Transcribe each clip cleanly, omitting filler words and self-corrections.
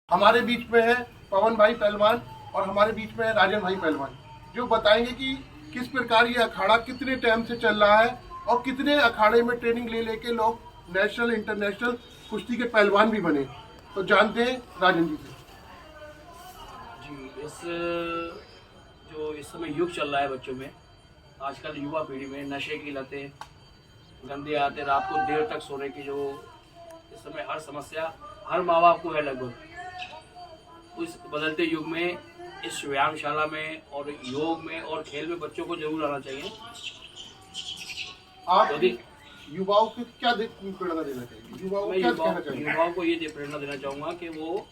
हमारे बीच में है पवन भाई पहलवान और हमारे बीच में है राजन भाई पहलवान, जो बताएंगे कि किस प्रकार ये अखाड़ा कितने टाइम से चल रहा है और कितने अखाड़े में ट्रेनिंग ले लेके लोग नेशनल इंटरनेशनल कुश्ती के पहलवान भी बने। तो जानते हैं राजन जी से। जी, इस जो इस समय युग चल रहा है बच्चों में, आजकल युवा पीढ़ी में नशे की लतें, गंदे आदतें, रात को देर तक सोने की जो इस समय हर समस्या हर माँ बाप को है लगभग। इस बदलते युग में इस व्यायामशाला में और योग में और खेल में बच्चों को जरूर आना चाहिए। आप यदि युवाओं को क्या प्रेरणा देना चाहिए? मैं युवाओं को ये प्रेरणा देना चाहूँगा कि वो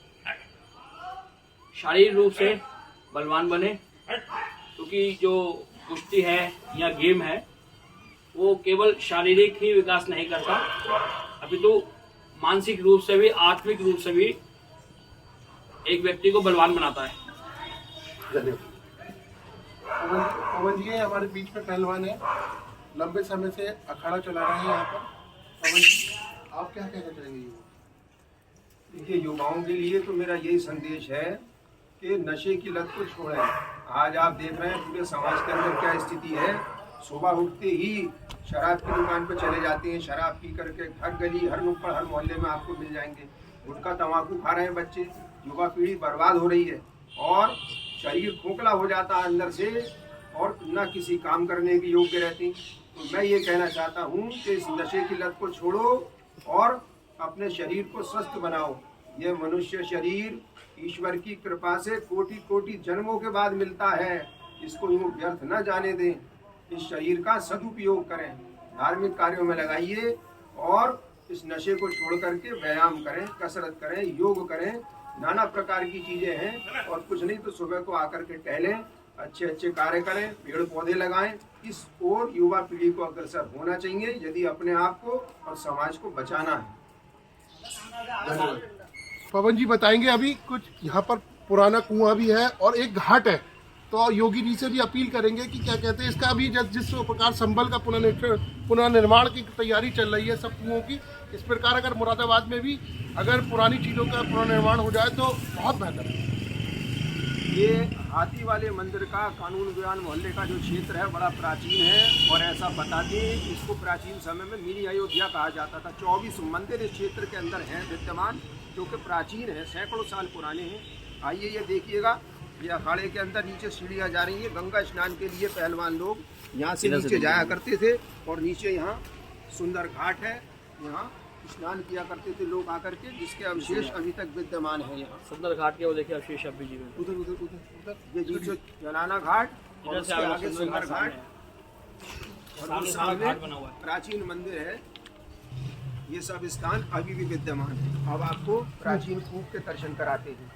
शारीरिक रूप से बलवान बने, क्योंकि जो कुश्ती है या गेम है वो केवल शारीरिक ही विकास नहीं करता, अभी तो मानसिक रूप से भी, आत्मिक रूप से भी एक व्यक्ति को बलवान बनाता है। पवन जी हमारे बीच में पहलवान है, लंबे समय से अखाड़ा चला रहे हैं यहाँ पर। पवन जी, आप क्या कहना चाहेंगे? देखिए, युवाओं के लिए तो मेरा यही संदेश है कि नशे की लत को छोड़ें। आज आप देख रहे हैं पूरे समाज के अंदर क्या स्थिति है। सुबह उठते ही शराब की दुकान पर चले जाते हैं, शराब पी करके हर गली, हर नुक्कड़, हर मोहल्ले में आपको मिल जाएंगे। गुटखा तंबाकू खा रहे हैं बच्चे। युवा पीढ़ी बर्बाद हो रही है और शरीर खोखला हो जाता है अंदर से और न किसी काम करने के योग्य रहती। तो मैं ये कहना चाहता हूँ कि इस नशे की लत को छोड़ो और अपने शरीर को स्वस्थ बनाओ। ये मनुष्य शरीर ईश्वर की कृपा से कोटि कोटि जन्मों के बाद मिलता है, इसको यूं व्यर्थ न जाने दें। इस शरीर का सदुपयोग करें, धार्मिक कार्यों में लगाइए और इस नशे को छोड़ करके व्यायाम करें, कसरत करें, योग करें। नाना प्रकार की चीजें हैं और कुछ नहीं तो सुबह को आकर के टहलें, अच्छे अच्छे कार्य करें, पेड़ पौधे लगाएं। इस ओर युवा पीढ़ी को अग्रसर होना चाहिए यदि अपने आप को और समाज को बचाना है। धन्यवाद। पवन जी बताएंगे, अभी कुछ यहाँ पर पुराना कुआं भी है और एक घाट है, तो योगी जी से भी अपील करेंगे कि क्या कहते हैं इसका अभी जिस प्रकार संभल का पुनर्निर्माण की तैयारी चल रही है सब कुओं की, इस प्रकार अगर मुरादाबाद में भी अगर पुरानी चीज़ों का पुनर्निर्माण हो जाए तो बहुत बेहतर है। ये हाथी वाले मंदिर का कानून विहान मोहल्ले का जो क्षेत्र है बड़ा प्राचीन है और ऐसा बताते हैं कि इसको प्राचीन समय में मिनी अयोध्या कहा जाता था। 24 मंदिर इस क्षेत्र के अंदर हैं विद्यमान, जो कि प्राचीन है, सैकड़ों साल पुराने हैं। आइए ये देखिएगा, ये अखाड़े के अंदर नीचे सीढ़ियाँ जा रही हैं। गंगा स्नान के लिए पहलवान लोग यहाँ से नीचे जाया करते थे और नीचे यहाँ सुंदर घाट है, यहाँ स्नान किया करते थे लोग आकर के, जिसके अवशेष अभी तक विद्यमान है। यहाँ सुंदर घाट के वो देखिए अवशेष अभी जी उधर उधर उधर उधर ये नीचे जलाना घाट और उसके आगे सुंदर घाट और सामने प्राचीन मंदिर है। ये सब स्थान अभी भी विद्यमान है। अब आपको प्राचीन कूप के दर्शन कराते हैं।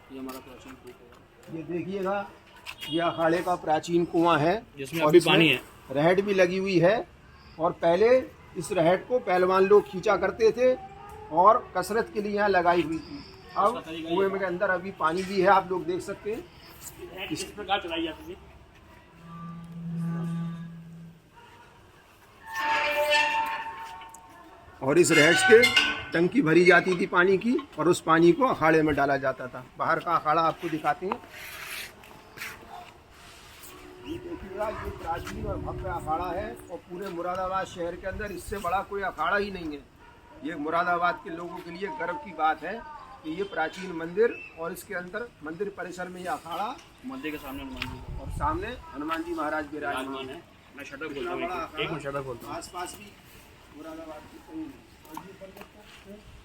ये हमारा प्राचीन कूप है। ये देखिएगा, ये अखाड़े का प्राचीन कुआं है जिसमें और अभी इसमें पानी है। रहट भी लगी हुई है और पहले इस रहट को पहलवान लोग खींचा करते थे और कसरत के लिए यहाँ लगाई हुई थी। अब कुएं में के अंदर अभी पानी भी है, आप लोग देख सकते हैं। इस प्रकार चलाई जाती थी। और इस रहट से टंकी भरी जाती थी पानी की और उस पानी को अखाड़े में डाला जाता था। बाहर का अखाड़ा आपको दिखाते हैं। ये देखिएगा, ये प्राचीन और भव्य अखाड़ा है और पूरे मुरादाबाद शहर के अंदर इससे बड़ा कोई अखाड़ा ही नहीं है। ये मुरादाबाद के लोगों के लिए गर्व की बात है कि ये प्राचीन मंदिर और इसके अंदर मंदिर परिसर में ये अखाड़ा, मंदिर के सामने हनुमान जी और सामने हनुमान जी महाराज विराजमान है। मैं शटर खोलता हूँ, एक मिनट शटर खोलता हूँ। आसपास भी मुरादाबाद की कहीं नहीं।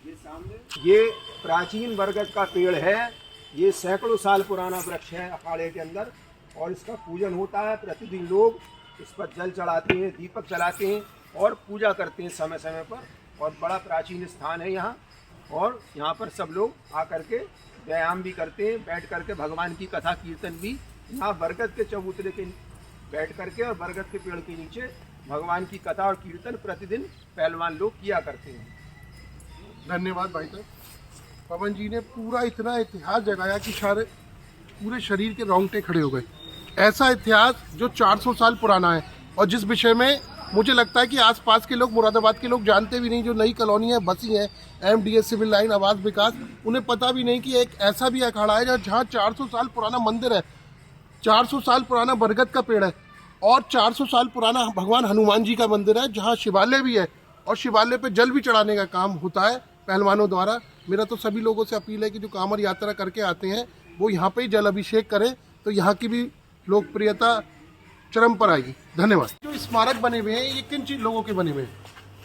ये सामने ये प्राचीन बरगद का पेड़ है। ये सैकड़ों साल पुराना वृक्ष है अखाड़े के अंदर और इसका पूजन होता है। प्रतिदिन लोग इस पर जल चढ़ाते हैं, दीपक जलाते हैं और पूजा करते हैं समय समय पर। और बड़ा प्राचीन स्थान है यहाँ और यहाँ पर सब लोग आकर के व्यायाम भी करते हैं, बैठ करके भगवान की कथा कीर्तन भी यहाँ बरगद के चबूतरे के बैठ करके और बरगद के पेड़ के नीचे भगवान की कथा और कीर्तन प्रतिदिन पहलवान लोग किया करते हैं। धन्यवाद भाई साहब। पवन जी ने पूरा इतना इतिहास जगाया कि पूरे शरीर के रोंगटे खड़े हो गए। ऐसा इतिहास जो 400 साल पुराना है और जिस विषय में मुझे लगता है कि आसपास के लोग, मुरादाबाद के लोग जानते भी नहीं। जो नई कॉलोनी है बसी है, MDS सिविल लाइन आवास विकास, उन्हें पता भी नहीं कि एक ऐसा भी अखाड़ा है जहाँ 400 साल पुराना मंदिर है, 400 साल पुराना बरगद का पेड़ है और 400 साल पुराना भगवान हनुमान जी का मंदिर है, जहाँ शिवालय भी है और शिवालय पे जल भी चढ़ाने का काम होता है पहलवानों द्वारा। मेरा तो सभी लोगों से अपील है कि जो कांवड़ यात्रा करके आते हैं वो यहाँ पे ही जल अभिषेक करें, तो यहाँ की भी लोकप्रियता चरम पर आएगी। धन्यवाद। जो स्मारक बने हुए हैं ये किन चीज लोगों के बने हुए हैं?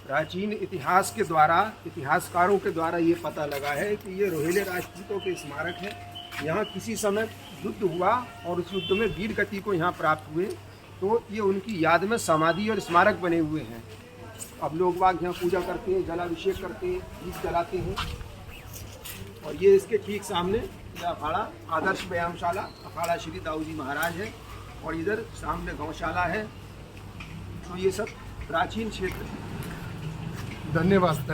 प्राचीन इतिहास के द्वारा, इतिहासकारों के द्वारा ये पता लगा है कि ये रोहिले राजपूतों के स्मारक है। यहाँ किसी समय युद्ध हुआ और उस युद्ध में वीर गति को यहाँ प्राप्त हुए, तो ये उनकी याद में समाधि और स्मारक बने हुए हैं। अब लोग बाग यहाँ पूजा करते हैं, जलाभिषेक करते हैं, दीप जलाते हैं। और ये इसके ठीक सामने यह अखाड़ा आदर्श व्यायामशाला अखाड़ा श्री दाऊ जी महाराज है और इधर सामने गौशाला है। तो ये सब प्राचीन क्षेत्र। धन्यवाद।